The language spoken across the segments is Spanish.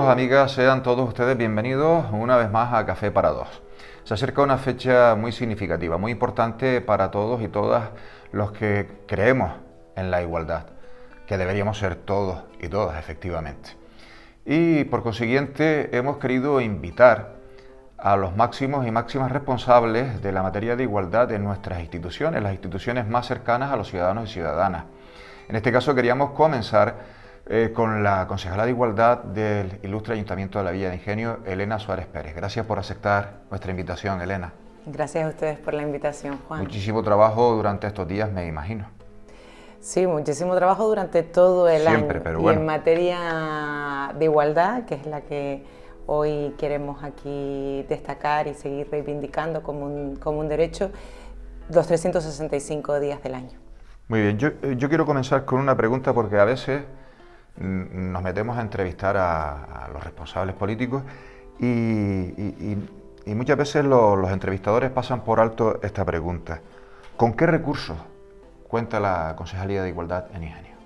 amigas, sean todos ustedes bienvenidos una vez más a Café para Dos. Se acerca una fecha muy significativa, muy importante para todos y todas los que creemos en la igualdad, que deberíamos ser todos y todas efectivamente. Y por consiguiente hemos querido invitar a los máximos y máximas responsables de la materia de igualdad en nuestras instituciones, las instituciones más cercanas a los ciudadanos y ciudadanas. En este caso queríamos comenzar con la concejala de Igualdad del Ilustre Ayuntamiento de la Villa de Ingenio, Elena Suárez Pérez. Gracias por aceptar nuestra invitación, Elena. Gracias a ustedes por la invitación, Juan. Muchísimo trabajo durante estos días, me imagino. Sí, muchísimo trabajo durante todo el año. Pero bueno. Y en materia de igualdad, que es la que hoy queremos aquí destacar y seguir reivindicando como un derecho, los 365 días del año. Muy bien, yo quiero comenzar con una pregunta porque a veces nos metemos a entrevistar a los responsables políticos y muchas veces los entrevistadores pasan por alto esta pregunta. ¿Con qué recursos cuenta la Concejalía de Igualdad en Ingenio?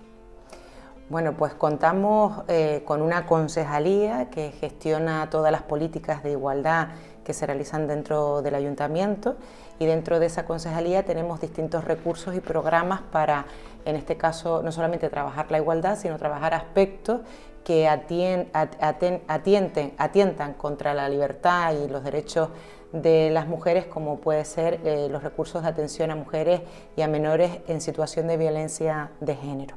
Bueno, pues contamos con una concejalía que gestiona todas las políticas de igualdad que se realizan dentro del ayuntamiento, y dentro de esa concejalía tenemos distintos recursos y programas para, en este caso, no solamente trabajar la igualdad, sino trabajar aspectos que atientan contra la libertad y los derechos de las mujeres, como puede ser los recursos de atención a mujeres y a menores en situación de violencia de género.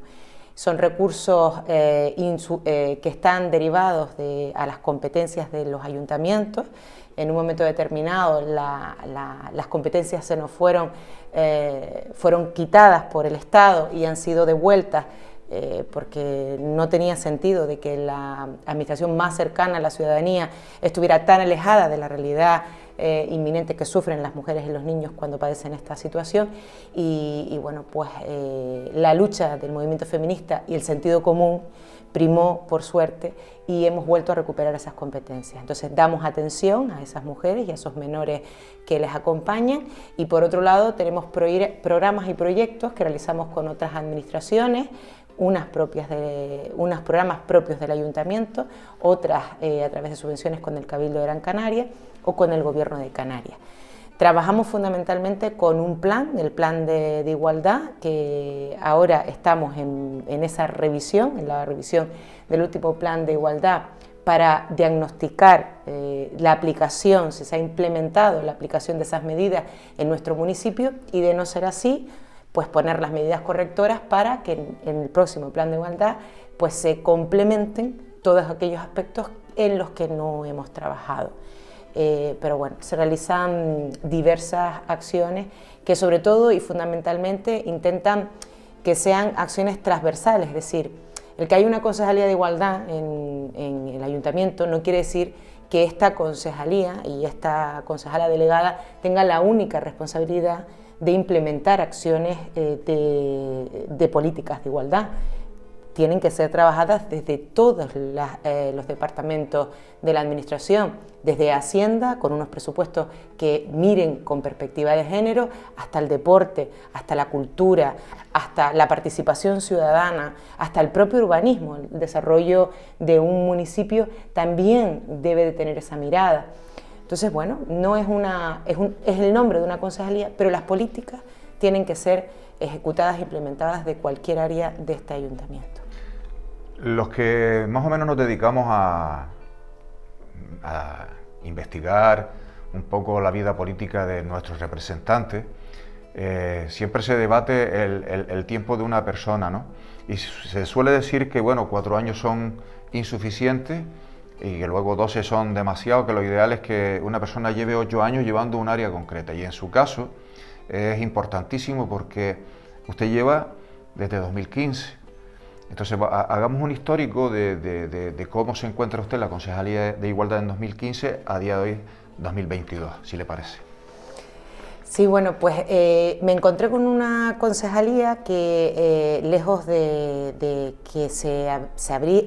Son recursos que están derivados a las competencias de los ayuntamientos. En un momento determinado las competencias se nos fueron quitadas por el Estado y han sido devueltas porque no tenía sentido de que la administración más cercana a la ciudadanía estuviera tan alejada de la realidad inminente que sufren las mujeres y los niños cuando padecen esta situación. Y bueno, pues la lucha del movimiento feminista y el sentido común primó, por suerte, y hemos vuelto a recuperar esas competencias. Entonces damos atención a esas mujeres y a esos menores que les acompañan, y por otro lado tenemos programas y proyectos que realizamos con otras administraciones, unos programas propios del ayuntamiento, otras a través de subvenciones con el Cabildo de Gran Canaria o con el Gobierno de Canarias. Trabajamos fundamentalmente con un plan, el plan de igualdad, que ahora estamos en esa revisión, en la revisión del último plan de igualdad, para diagnosticar la aplicación, si se ha implementado la aplicación de esas medidas en nuestro municipio, y de no ser así, pues poner las medidas correctoras para que en el próximo plan de igualdad pues se complementen todos aquellos aspectos en los que no hemos trabajado. Pero bueno, se realizan diversas acciones que sobre todo y fundamentalmente intentan que sean acciones transversales, es decir, el que haya una concejalía de igualdad en el ayuntamiento no quiere decir que esta concejalía y esta concejala delegada tenga la única responsabilidad de implementar acciones de políticas de igualdad. Tienen que ser trabajadas desde todos los departamentos de la administración, desde Hacienda, con unos presupuestos que miren con perspectiva de género, hasta el deporte, hasta la cultura, hasta la participación ciudadana, hasta el propio urbanismo. El desarrollo de un municipio también debe de tener esa mirada. Entonces, bueno, no es es el nombre de una concejalía, pero las políticas tienen que ser ejecutadas e implementadas de cualquier área de este ayuntamiento. Los que más o menos nos dedicamos a investigar un poco la vida política de nuestros representantes, siempre se debate el tiempo de una persona, ¿no? Y se suele decir que, bueno, 4 años son insuficientes y que luego 12 son demasiado, que lo ideal es que una persona lleve 8 años llevando un área concreta, y en su caso es importantísimo porque usted lleva desde 2015. Entonces hagamos un histórico de cómo se encuentra usted en la Concejalía de Igualdad en 2015 a día de hoy, 2022, si le parece. Sí, bueno, pues me encontré con una concejalía que lejos de que se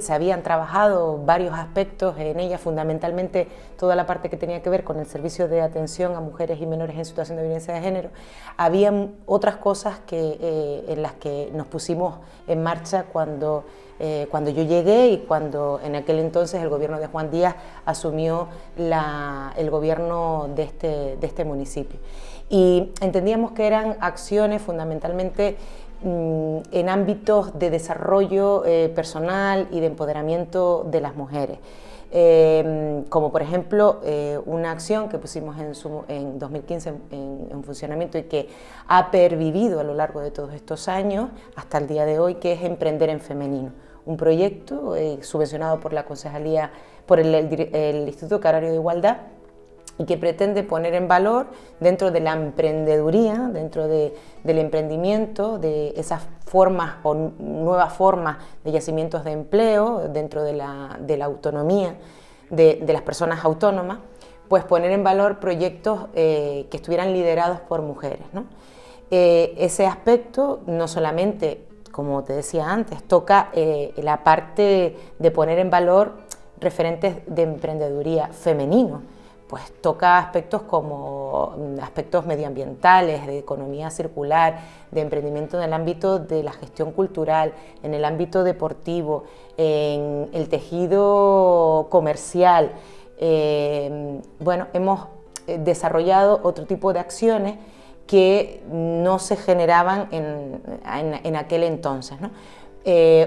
habían trabajado varios aspectos en ella, fundamentalmente toda la parte que tenía que ver con el servicio de atención a mujeres y menores en situación de violencia de género, había otras cosas en las que nos pusimos en marcha cuando yo llegué y cuando en aquel entonces el gobierno de Juan Díaz asumió el gobierno de este municipio. Y entendíamos que eran acciones fundamentalmente en ámbitos de desarrollo personal y de empoderamiento de las mujeres. Como por ejemplo una acción que pusimos en 2015 en funcionamiento y que ha pervivido a lo largo de todos estos años hasta el día de hoy, que es Emprender en Femenino, un proyecto subvencionado por la Concejalía, por el Instituto Canario de Igualdad, y que pretende poner en valor dentro de la emprendeduría, dentro del emprendimiento, de esas formas o nuevas formas de yacimientos de empleo, dentro de la autonomía de las personas autónomas, pues poner en valor proyectos que estuvieran liderados por mujeres, ¿no? Ese aspecto no solamente, como te decía antes, toca la parte de poner en valor referentes de emprendeduría femenino, pues toca aspectos como aspectos medioambientales, de economía circular, de emprendimiento en el ámbito de la gestión cultural, en el ámbito deportivo, en el tejido comercial. Bueno, hemos desarrollado otro tipo de acciones que no se generaban en aquel entonces, ¿no?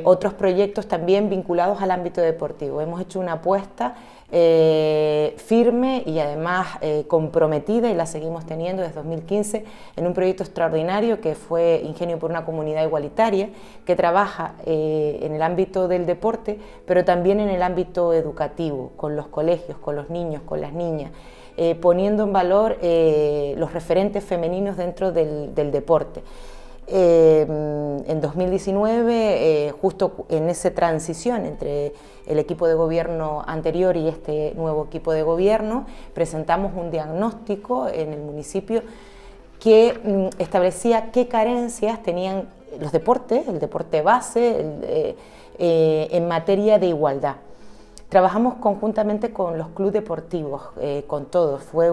Otros proyectos también vinculados al ámbito deportivo. Hemos hecho una apuesta firme y además comprometida, y la seguimos teniendo desde 2015, en un proyecto extraordinario que fue Ingenio por una Comunidad Igualitaria, que trabaja en el ámbito del deporte, pero también en el ámbito educativo, con los colegios, con los niños, con las niñas, poniendo en valor los referentes femeninos dentro del deporte. En 2019, justo en esa transición entre el equipo de gobierno anterior y este nuevo equipo de gobierno, presentamos un diagnóstico en el municipio que establecía qué carencias tenían los deportes, el deporte base, en materia de igualdad. Trabajamos conjuntamente con los clubes deportivos, con todos. Fue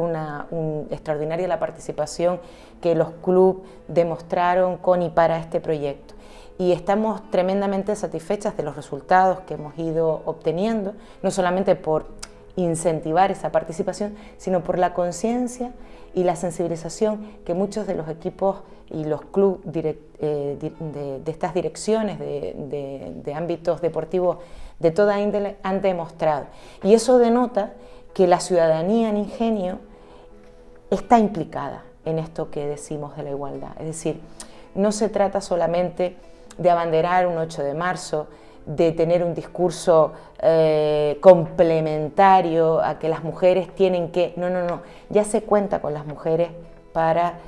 extraordinaria la participación que los clubes demostraron con y para este proyecto. Y estamos tremendamente satisfechas de los resultados que hemos ido obteniendo, no solamente por incentivar esa participación, sino por la conciencia y la sensibilización que muchos de los equipos y los clubes de estas direcciones de ámbitos deportivos de toda índole han demostrado. Y eso denota que la ciudadanía en Ingenio está implicada en esto que decimos de la igualdad. Es decir, no se trata solamente de abanderar un 8 de marzo, de tener un discurso complementario a que las mujeres tienen que... No, ya se cuenta con las mujeres para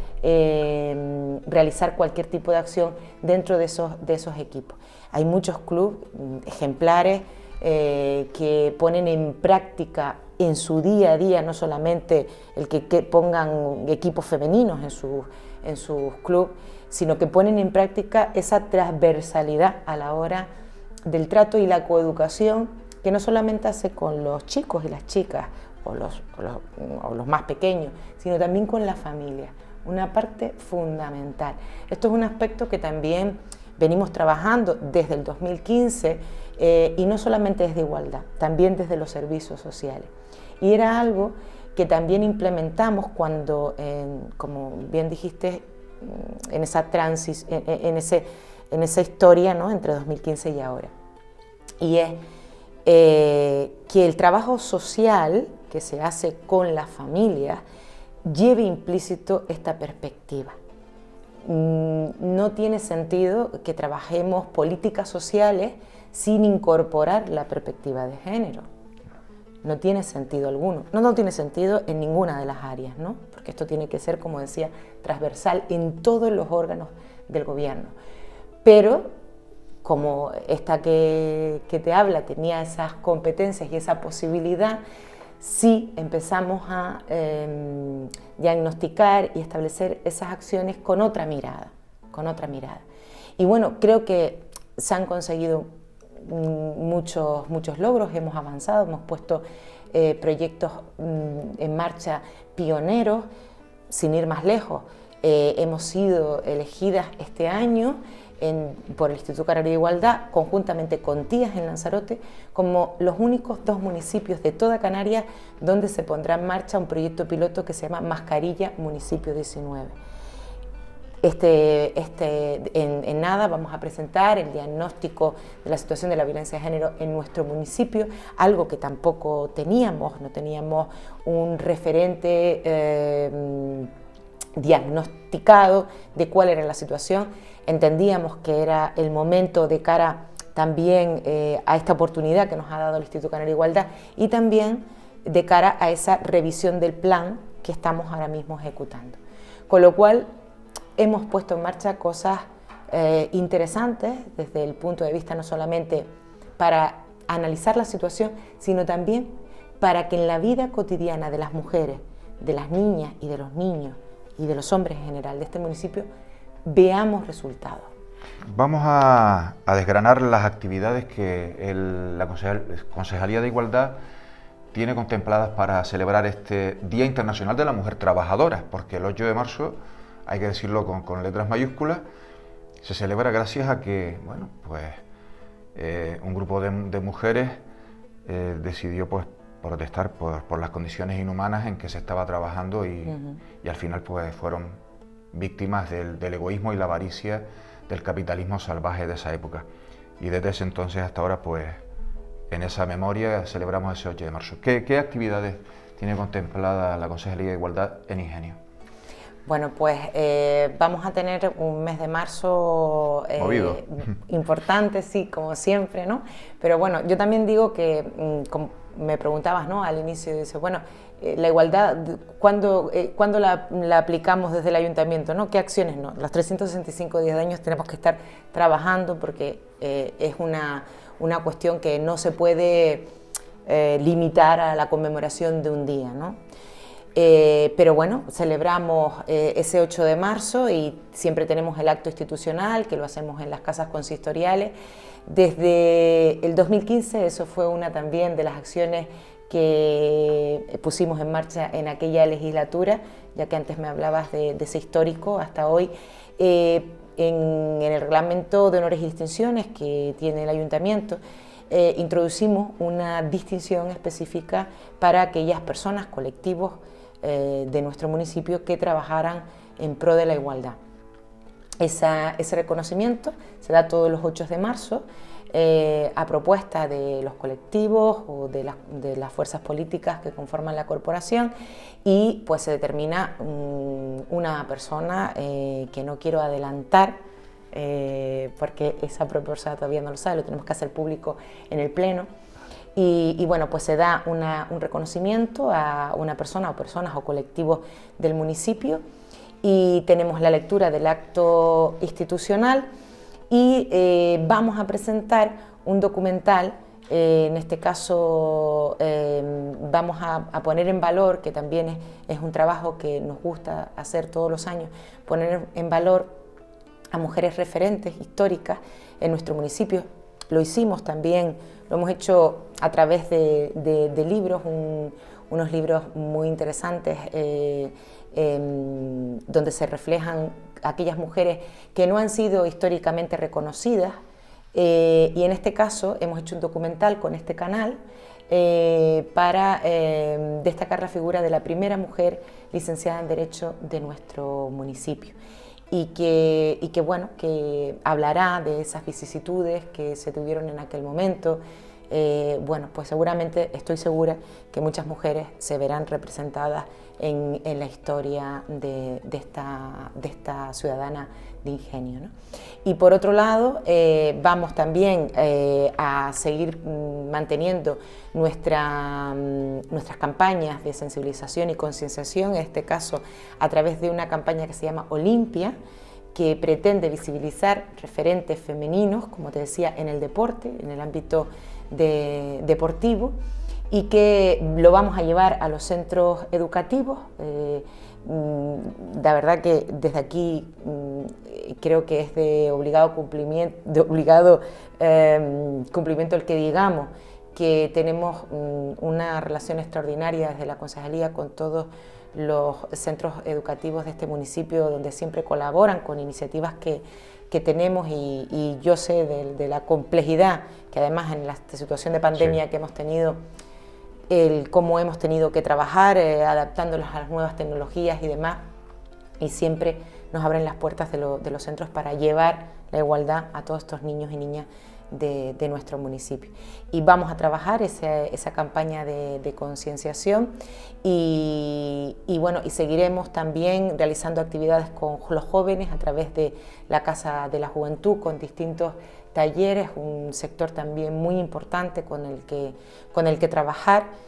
realizar cualquier tipo de acción dentro de esos equipos. Hay muchos clubes ejemplares que ponen en práctica en su día a día, no solamente el que pongan equipos femeninos en sus clubes, sino que ponen en práctica esa transversalidad a la hora del trato y la coeducación, que no solamente hace con los chicos y las chicas o los más pequeños, sino también con la familia, una parte fundamental. Esto es un aspecto que también venimos trabajando desde el 2015 y no solamente desde igualdad, también desde los servicios sociales. Y era algo que también implementamos cuando, como bien dijiste, en esa historia, ¿no?, entre 2015 y ahora. Y es que el trabajo social que se hace con las familias lleve implícito esta perspectiva. No tiene sentido que trabajemos políticas sociales sin incorporar la perspectiva de género. No tiene sentido alguno. No tiene sentido en ninguna de las áreas, ¿no? Porque esto tiene que ser, como decía, transversal en todos los órganos del gobierno. Pero, como esta que te habla tenía esas competencias y esa posibilidad, sí empezamos a diagnosticar y establecer esas acciones con otra mirada, con otra mirada. Y bueno, creo que se han conseguido muchos logros, hemos avanzado, hemos puesto proyectos en marcha pioneros, sin ir más lejos. Hemos sido elegidas este año por el Instituto Canario de Igualdad, conjuntamente con TIAS en Lanzarote, como los únicos 2 municipios de toda Canarias donde se pondrá en marcha un proyecto piloto que se llama Mascarilla Municipio 19. En nada vamos a presentar el diagnóstico de la situación de la violencia de género en nuestro municipio, algo que tampoco teníamos, no teníamos un referente diagnosticado de cuál era la situación. Entendíamos que era el momento de cara también a esta oportunidad que nos ha dado el Instituto Canario de Igualdad y también de cara a esa revisión del plan que estamos ahora mismo ejecutando. Con lo cual hemos puesto en marcha cosas interesantes desde el punto de vista no solamente para analizar la situación, sino también para que en la vida cotidiana de las mujeres, de las niñas y de los niños y de los hombres en general de este municipio veamos resultados. Vamos a desgranar las actividades que la Concejalía de Igualdad tiene contempladas para celebrar este Día Internacional de la Mujer Trabajadora, porque el 8 de marzo, hay que decirlo con letras mayúsculas, se celebra gracias a que, bueno, pues un grupo de mujeres decidió pues protestar por las condiciones inhumanas en que se estaba trabajando y al final pues fueron víctimas del egoísmo y la avaricia del capitalismo salvaje de esa época. Y desde ese entonces hasta ahora pues en esa memoria celebramos ese 8 de marzo. ¿Qué actividades tiene contemplada la Concejalía de Igualdad en Ingenio? Bueno, pues vamos a tener un mes de marzo importante, sí, como siempre, ¿no? Pero bueno, yo también digo que, como me preguntabas, ¿no? Al inicio, dice, bueno, la igualdad, ¿cuándo la aplicamos desde el ayuntamiento, ¿no? ¿Qué acciones, no? Los 365 días de año tenemos que estar trabajando porque es una cuestión que no se puede limitar a la conmemoración de un día, ¿no? Pero bueno, celebramos ese 8 de marzo y siempre tenemos el acto institucional, que lo hacemos en las casas consistoriales. Desde el 2015 eso fue una también de las acciones que pusimos en marcha en aquella legislatura, ya que antes me hablabas de ese histórico hasta hoy. En el reglamento de honores y distinciones que tiene el ayuntamiento, introducimos una distinción específica para aquellas personas, colectivos de nuestro municipio que trabajaran en pro de la igualdad. Ese reconocimiento se da todos los 8 de marzo a propuesta de los colectivos o de las fuerzas políticas que conforman la corporación y pues se determina una persona que no quiero adelantar porque esa persona todavía no lo sabe, lo tenemos que hacer público en el pleno. Y bueno, pues se da un reconocimiento a una persona o personas o colectivos del municipio y tenemos la lectura del acto institucional y vamos a presentar un documental, en este caso vamos a poner en valor, que también es un trabajo que nos gusta hacer todos los años, poner en valor a mujeres referentes históricas en nuestro municipio. Lo hicimos también, lo hemos hecho a través de libros, unos libros muy interesantes donde se reflejan aquellas mujeres que no han sido históricamente reconocidas y en este caso hemos hecho un documental con este canal para destacar la figura de la primera mujer licenciada en Derecho de nuestro municipio. Y que bueno, que hablará de esas vicisitudes que se tuvieron en aquel momento. Bueno, pues seguramente, estoy segura que muchas mujeres se verán representadas en la historia de esta ciudadana de Ingenio, ¿no? Y por otro lado, vamos también a seguir manteniendo nuestras campañas de sensibilización y concienciación, en este caso a través de una campaña que se llama Olimpia, que pretende visibilizar referentes femeninos, como te decía, en el deporte, en el ámbito deportivo, y que lo vamos a llevar a los centros educativos. la verdad que desde aquí creo que es de obligado cumplimiento el que digamos que tenemos una relación extraordinaria desde la Concejalía con todos los centros educativos de este municipio, donde siempre colaboran con iniciativas que tenemos, y yo sé de la complejidad que además en la situación de pandemia que hemos tenido, cómo hemos tenido que trabajar adaptándonos a las nuevas tecnologías y demás, y siempre nos abren las puertas de los centros para llevar la igualdad a todos estos niños y niñas de nuestro municipio. Y vamos a trabajar esa campaña de concienciación y bueno, y seguiremos también realizando actividades con los jóvenes a través de la Casa de la Juventud, con distintos talleres, un sector también muy importante con el que trabajar.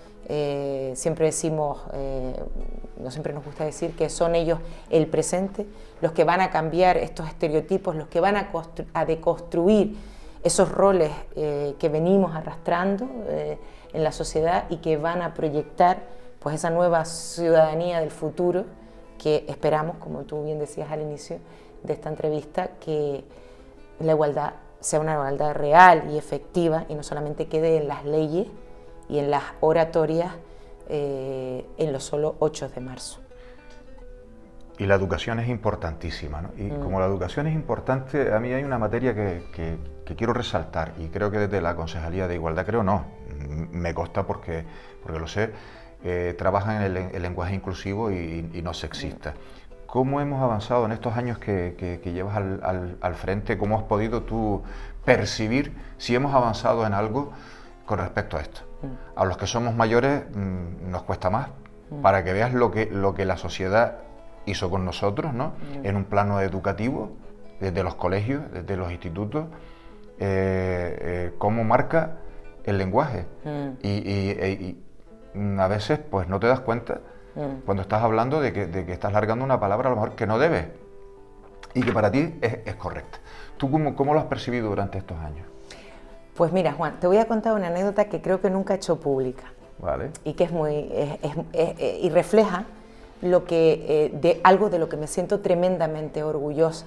Siempre decimos, no siempre nos gusta decir que son ellos el presente, los que van a cambiar estos estereotipos, los que van a deconstruir esos roles que venimos arrastrando en la sociedad y que van a proyectar pues esa nueva ciudadanía del futuro que esperamos, como tú bien decías al inicio de esta entrevista, que la igualdad sea una igualdad real y efectiva y no solamente quede en las leyes y en las oratorias en los solo 8 de marzo. Y la educación es importantísima, ¿no? Y como la educación es importante, a mí hay una materia que quiero resaltar, y creo que desde la Concejalía de Igualdad, creo no, me consta porque lo sé, trabajan en el lenguaje inclusivo y no sexista. ¿Cómo hemos avanzado en estos años que llevas al frente? ¿Cómo has podido tú percibir si hemos avanzado en algo con respecto a esto? A los que somos mayores nos cuesta más, para que veas lo que la sociedad hizo con nosotros, ¿no? En un plano educativo, desde los colegios, desde los institutos, cómo marca el lenguaje. Y a veces pues no te das cuenta cuando estás hablando de que estás largando una palabra a lo mejor que no debes y que para ti es correcta. ¿Tú cómo lo has percibido durante estos años? Pues mira, Juan, te voy a contar una anécdota que creo que nunca he hecho pública. Vale. Y que y refleja algo de lo que me siento tremendamente orgullosa.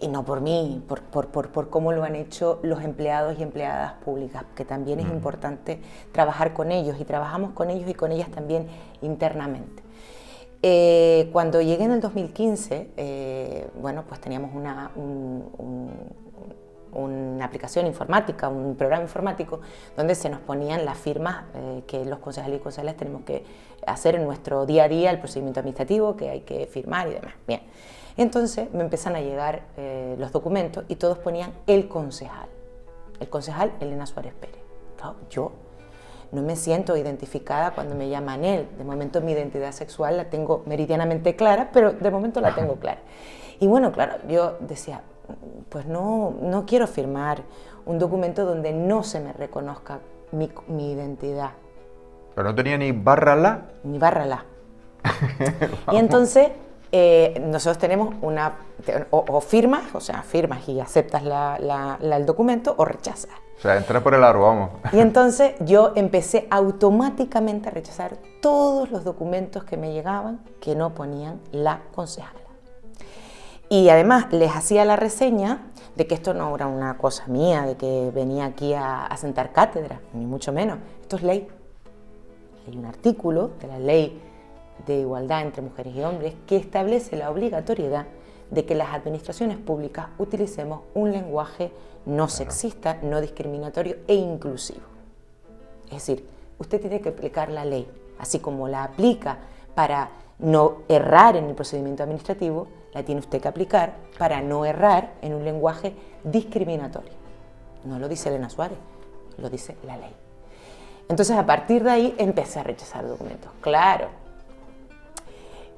Y no por mí, por cómo lo han hecho los empleados y empleadas públicas, que también es importante trabajar con ellos, y trabajamos con ellos y con ellas también internamente. Cuando llegué en el 2015, bueno, pues teníamos una aplicación informática, un programa informático donde se nos ponían las firmas que los concejales y concejales tenemos que hacer en nuestro día a día, el procedimiento administrativo que hay que firmar y demás. Bien, entonces me empiezan a llegar los documentos y todos ponían el concejal Elena Suárez Pérez. Claro, yo no me siento identificada cuando me llaman él. De momento mi identidad sexual la tengo meridianamente clara, pero de momento la tengo clara. Y bueno, claro, yo decía, pues no quiero firmar un documento donde no se me reconozca mi identidad. Pero no tenía ni barra la. Ni barra la. Y entonces nosotros tenemos o firmas, o sea, firmas y aceptas el documento, o rechazas. O sea, entra por el aro, vamos. Y entonces yo empecé automáticamente a rechazar todos los documentos que me llegaban que no ponían la concejala. Y además les hacía la reseña de que esto no era una cosa mía, de que venía aquí a sentar cátedra, ni mucho menos. Esto es ley. Hay un artículo de la Ley de Igualdad entre Mujeres y Hombres que establece la obligatoriedad de que las administraciones públicas utilicemos un lenguaje no sexista, no discriminatorio e inclusivo. Es decir, usted tiene que aplicar la ley, así como la aplica para no errar en el procedimiento administrativo, la tiene usted que aplicar para no errar en un lenguaje discriminatorio. No lo dice Elena Suárez, lo dice la ley. Entonces, a partir de ahí, empecé a rechazar documentos. Claro,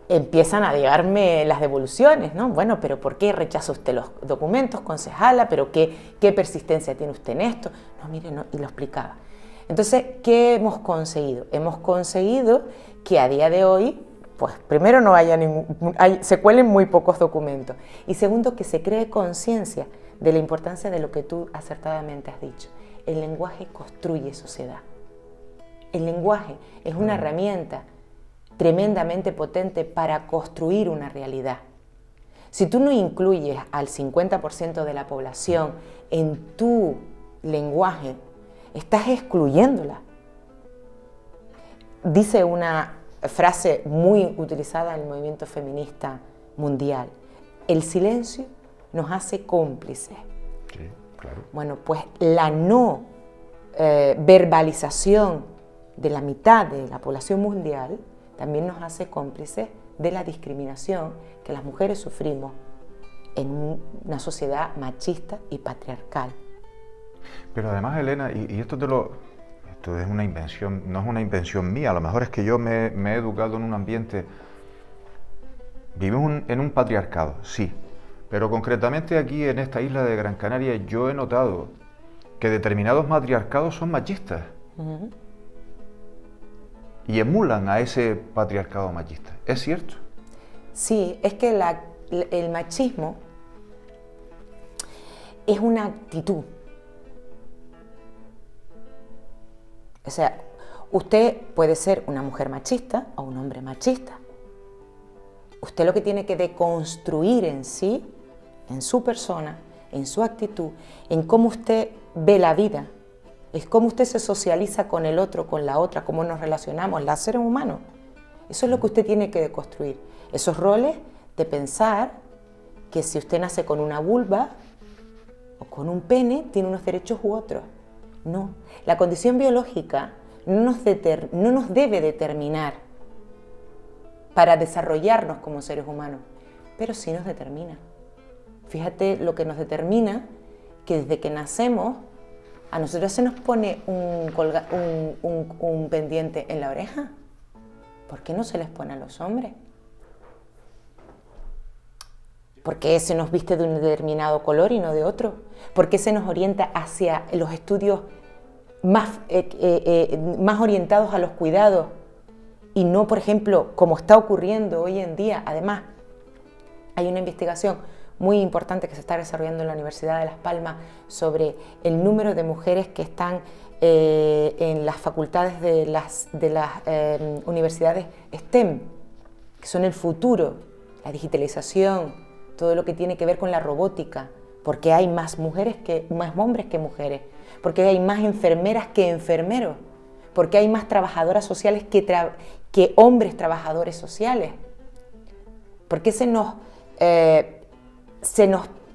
empiezan a llegarme las devoluciones, ¿no? Bueno, pero ¿por qué rechaza usted los documentos, concejala? ¿Pero qué persistencia tiene usted en esto? No, mire, no, y lo explicaba. Entonces, ¿qué hemos conseguido? Hemos conseguido que a día de hoy, pues primero se cuelen muy pocos documentos, y segundo, que se cree conciencia de la importancia de lo que tú acertadamente has dicho. El lenguaje construye sociedad. El lenguaje es una herramienta tremendamente potente para construir una realidad. Si tú no incluyes al 50% de la población en tu lenguaje, estás excluyéndola. Dice una frase muy utilizada en el movimiento feminista mundial: el silencio nos hace cómplices. Sí, claro. Bueno, pues la no verbalización de la mitad de la población mundial también nos hace cómplices de la discriminación que las mujeres sufrimos en una sociedad machista y patriarcal. Pero además, Elena, y esto es una invención, no es una invención mía, a lo mejor es que yo me he educado en un ambiente. Vivimos en un patriarcado, sí, pero concretamente aquí en esta isla de Gran Canaria yo he notado que determinados matriarcados son machistas. Uh-huh. Y emulan a ese patriarcado machista. ¿Es cierto? Sí, es que el machismo es una actitud. O sea, usted puede ser una mujer machista o un hombre machista. Usted lo que tiene que deconstruir en sí, en su persona, en su actitud, en cómo usted ve la vida, es cómo usted se socializa con el otro, con la otra, cómo nos relacionamos, los seres humanos. Eso es lo que usted tiene que deconstruir. Esos roles de pensar que si usted nace con una vulva o con un pene, tiene unos derechos u otros. No, la condición biológica no nos debe determinar para desarrollarnos como seres humanos, pero sí nos determina. Fíjate lo que nos determina, que desde que nacemos a nosotros se nos pone un pendiente en la oreja. ¿Por qué no se les pone a los hombres? ¿Por qué se nos viste de un determinado color y no de otro? ¿Por qué se nos orienta hacia los estudios más orientados a los cuidados y no, por ejemplo, como está ocurriendo hoy en día? Además, hay una investigación muy importante que se está desarrollando en la Universidad de Las Palmas sobre el número de mujeres que están en las facultades de las universidades STEM, que son el futuro, la digitalización, todo lo que tiene que ver con la robótica, porque hay más hombres que mujeres, porque hay más enfermeras que enfermeros, porque hay más trabajadoras sociales que hombres trabajadores sociales. Porque se nos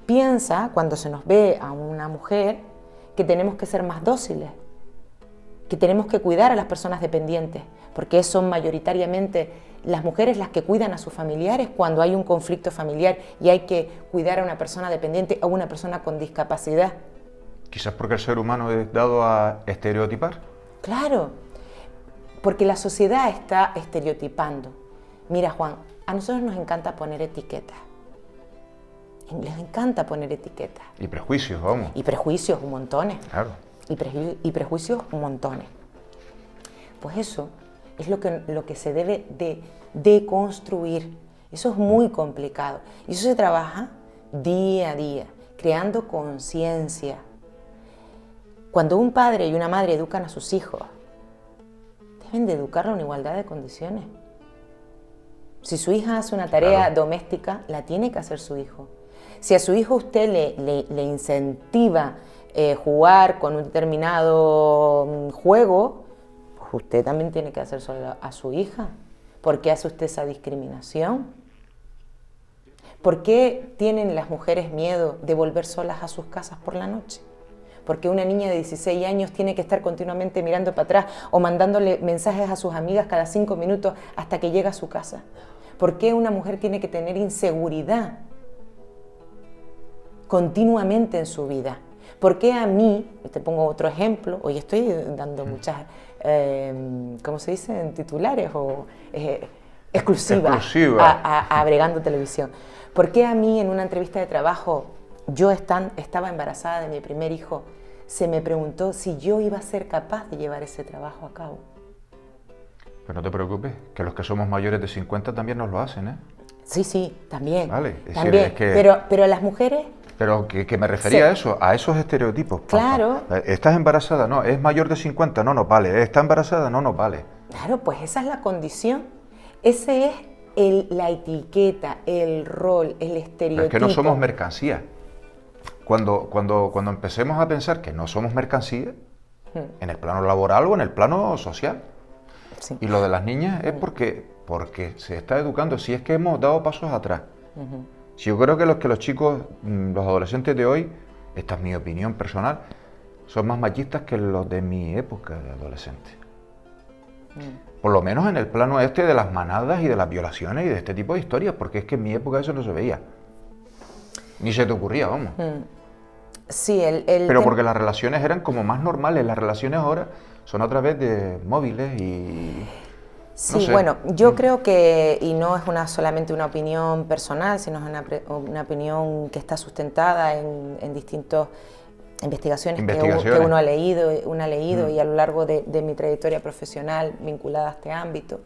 piensa, cuando se nos ve a una mujer, que tenemos que ser más dóciles, que tenemos que cuidar a las personas dependientes, porque son mayoritariamente las mujeres las que cuidan a sus familiares cuando hay un conflicto familiar y hay que cuidar a una persona dependiente o a una persona con discapacidad. Quizás porque el ser humano es dado a estereotipar. Claro, porque la sociedad está estereotipando. Mira, Juan, a nosotros nos encanta poner etiquetas. Les encanta poner etiquetas. Y prejuicios, vamos. Y prejuicios, un montones. Claro. Y prejuicios, un montones. Pues eso es lo que se debe de deconstruir. Eso es muy complicado. Y eso se trabaja día a día, creando conciencia. Cuando un padre y una madre educan a sus hijos, deben de educarlo en igualdad de condiciones. Si su hija hace una tarea doméstica, la tiene que hacer su hijo. Si a su hijo usted le incentiva jugar con un determinado juego, pues usted también tiene que hacérselo a su hija. ¿Por qué hace usted esa discriminación? ¿Por qué tienen las mujeres miedo de volver solas a sus casas por la noche? Porque una niña de 16 años tiene que estar continuamente mirando para atrás o mandándole mensajes a sus amigas cada 5 minutos hasta que llega a su casa. ¿Por qué una mujer tiene que tener inseguridad continuamente en su vida? ¿Por qué a mí, te pongo otro ejemplo, hoy estoy dando muchas, ¿cómo se dice? En titulares o exclusivas a Bregando Televisión. ¿Por qué a mí en una entrevista de trabajo, yo estaba embarazada de mi primer hijo, se me preguntó si yo iba a ser capaz de llevar ese trabajo a cabo? Pero no te preocupes, que los que somos mayores de 50 también nos lo hacen, ¿eh? Sí, también. Vale, también. Es que... pero las mujeres... Pero que me refería a eso, a esos estereotipos. Claro. ¿Estás embarazada? No. ¿Es mayor de 50? No nos vale. ¿Está embarazada? No nos vale. Claro, pues esa es la condición Ese es la etiqueta, el rol, el estereotipo. Es que no somos mercancía. Cuando empecemos a pensar que no somos mercancía, en el plano laboral o en el plano social. Sí. Y lo de las niñas es porque se está educando, si es que hemos dado pasos atrás. Si yo creo que los chicos, los adolescentes de hoy, esta es mi opinión personal, son más machistas que los de mi época de adolescente. Por lo menos en el plano este de las manadas y de las violaciones y de este tipo de historias, porque es que en mi época eso no se veía. Ni se te ocurría, vamos. Sí, Pero porque las relaciones eran como más normales, las relaciones ahora son a través de móviles y... Sí, no sé. bueno, yo creo que, y no es solamente una opinión personal, sino es una opinión que está sustentada en distintas investigaciones que uno ha leído y a lo largo de mi trayectoria profesional vinculada a este ámbito.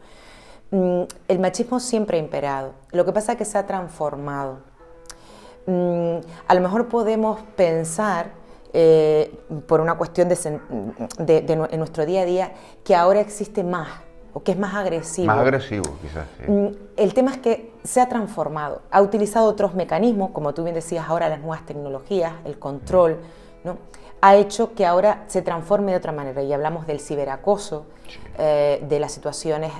El machismo siempre ha imperado, lo que pasa es que se ha transformado. A lo mejor podemos pensar, por una cuestión en nuestro día a día, que ahora existe más, o que es más agresivo. Más agresivo, quizás, sí. El tema es que se ha transformado, ha utilizado otros mecanismos, como tú bien decías, ahora las nuevas tecnologías, el control, ¿no? Ha hecho que ahora se transforme de otra manera, y hablamos del ciberacoso, Sí. de las situaciones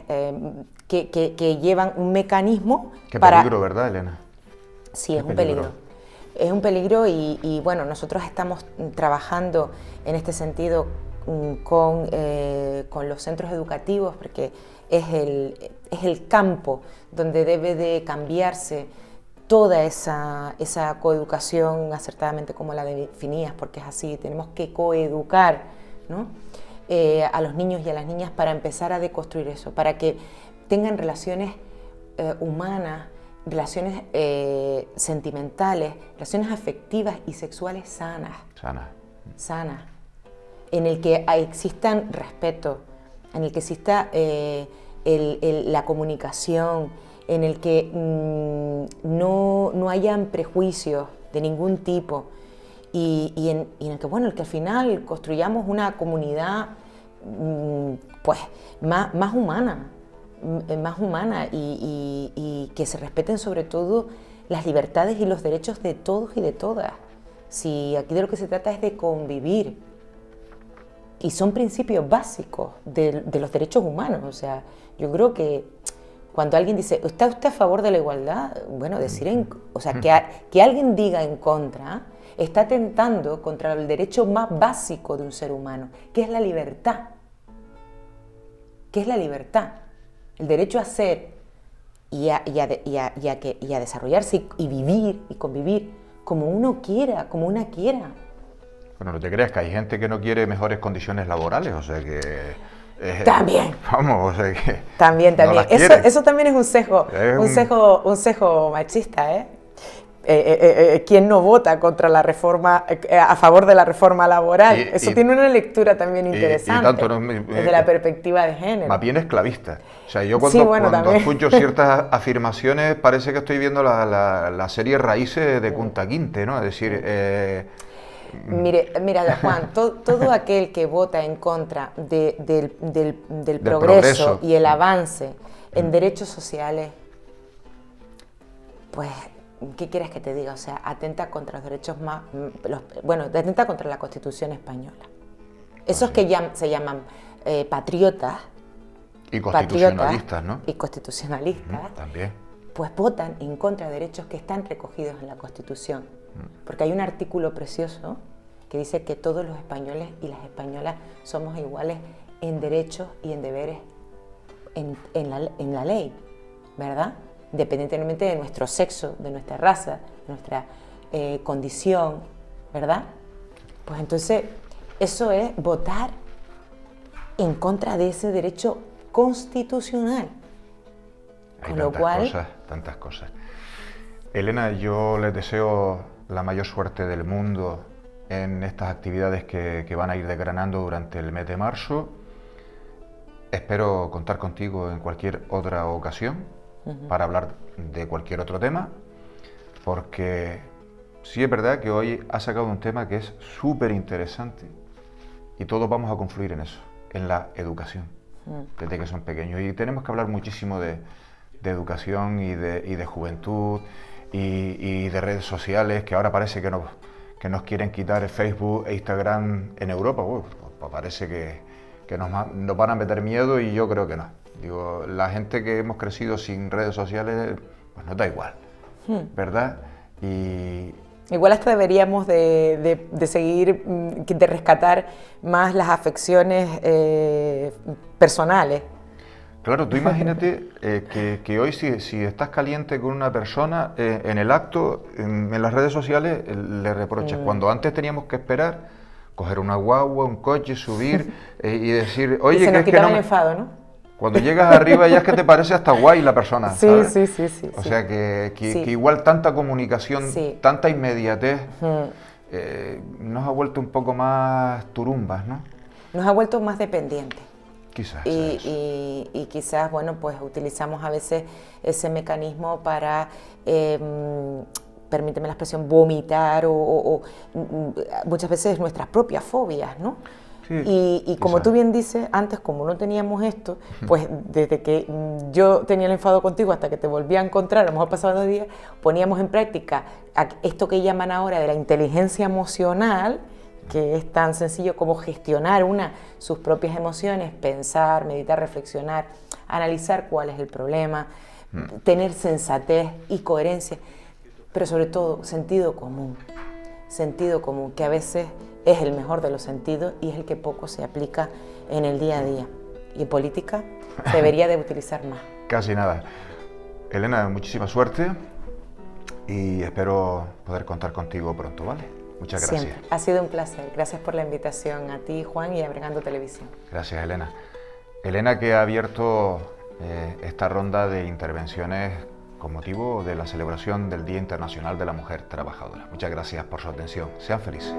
que llevan un mecanismo Qué para... peligro, ¿verdad, Elena? Sí, Qué es un peligro. Es un peligro y bueno, nosotros estamos trabajando en este sentido con los centros educativos, porque es el campo donde debe de cambiarse toda esa coeducación acertadamente como la definías, porque es así, tenemos que coeducar, ¿no? A los niños y a las niñas para empezar a deconstruir eso, para que tengan relaciones humanas, relaciones sentimentales, relaciones afectivas y sexuales sanas, en el que existan respeto, en el que exista la comunicación, en el que no hayan prejuicios de ningún tipo y en el que, bueno, el que al final construyamos una comunidad pues más humana y que se respeten sobre todo las libertades y los derechos de todos y de todas. Si aquí de lo que se trata es de convivir, y son principios básicos de los derechos humanos. O sea, yo creo que cuando alguien dice, ¿está usted a favor de la igualdad? Bueno, que alguien diga en contra, está atentando contra el derecho más básico de un ser humano, que es la libertad. ¿Qué es la libertad? El derecho a ser y a desarrollarse y vivir y convivir como uno quiera, como una quiera. Bueno, no te creas que hay gente que no quiere mejores condiciones laborales, o sea que... También. Vamos, o sea que... También. No las Eso también es un sesgo machista, ¿eh? ¿Quién no vota contra la reforma, a favor de la reforma laboral? Eso tiene una lectura también interesante desde la perspectiva de género. Más bien esclavista. O sea, yo cuando escucho ciertas afirmaciones parece que estoy viendo la serie Raíces de Kunta Kinte, ¿no? Es decir... Mira, Juan, todo aquel que vota en contra del progreso y el avance en derechos sociales, pues, ¿qué quieres que te diga? O sea, atenta contra los derechos atenta contra la Constitución española. Esos que se llaman patriotas. Y constitucionalistas, ¿no? Y constitucionalistas. También. Pues votan en contra de derechos que están recogidos en la Constitución. Porque hay un artículo precioso que dice que todos los españoles y las españolas somos iguales en derechos y en deberes en la ley, ¿verdad? Independientemente de nuestro sexo, de nuestra raza, de nuestra condición, ¿verdad? Pues entonces eso es votar en contra de ese derecho constitucional. Hay tantas cosas. Elena, yo les deseo la mayor suerte del mundo en estas actividades que van a ir desgranando durante el mes de marzo. Espero contar contigo en cualquier otra ocasión para hablar de cualquier otro tema, porque sí es verdad que hoy has sacado un tema que es súper interesante y todos vamos a confluir en eso, en la educación, desde que son pequeños. Y tenemos que hablar muchísimo de de educación y de juventud y de redes sociales, que ahora parece que nos quieren quitar el Facebook e Instagram en Europa. Pues parece que nos van a meter miedo, y yo creo que no. Digo, la gente que hemos crecido sin redes sociales, pues nos da igual, ¿verdad? Y igual hasta deberíamos de seguir, de rescatar más las afecciones personales. claro, tú imagínate que hoy si estás caliente con una persona, en el acto, en las redes sociales, le reprochas. Cuando antes teníamos que esperar, coger una guagua, un coche, subir y decir, oye, y se nos quitaba el enfado, ¿no? Cuando llegas arriba ya es que te parece hasta guay la persona, sí, ¿sabes? sí. O sea que Sí. igual tanta comunicación, Sí. tanta inmediatez, nos ha vuelto un poco más turumbas, ¿no? Nos ha vuelto más dependientes. Quizás. sea eso. Y quizás, bueno, pues utilizamos a veces ese mecanismo para, permíteme la expresión, vomitar o muchas veces nuestras propias fobias, ¿no? Sí, y como quizás. tú bien dices, antes como no teníamos esto, pues desde que yo tenía el enfado contigo hasta que te volví a encontrar, a lo mejor pasados 2 días, poníamos en práctica esto que llaman ahora de la inteligencia emocional, que es tan sencillo como gestionar sus propias emociones, pensar, meditar, reflexionar, analizar cuál es el problema, tener sensatez y coherencia, pero sobre todo sentido común, que a veces es el mejor de los sentidos y es el que poco se aplica en el día a día. Y en política se debería de utilizar más. Casi nada. Elena, muchísima suerte y espero poder contar contigo pronto, ¿vale? Muchas gracias. Siempre. Ha sido un placer. Gracias por la invitación a ti, Juan, y a Bregando Televisión. Gracias, Elena. Elena, que ha abierto esta ronda de intervenciones con motivo de la celebración del Día Internacional de la Mujer Trabajadora. Muchas gracias por su atención. Sean felices.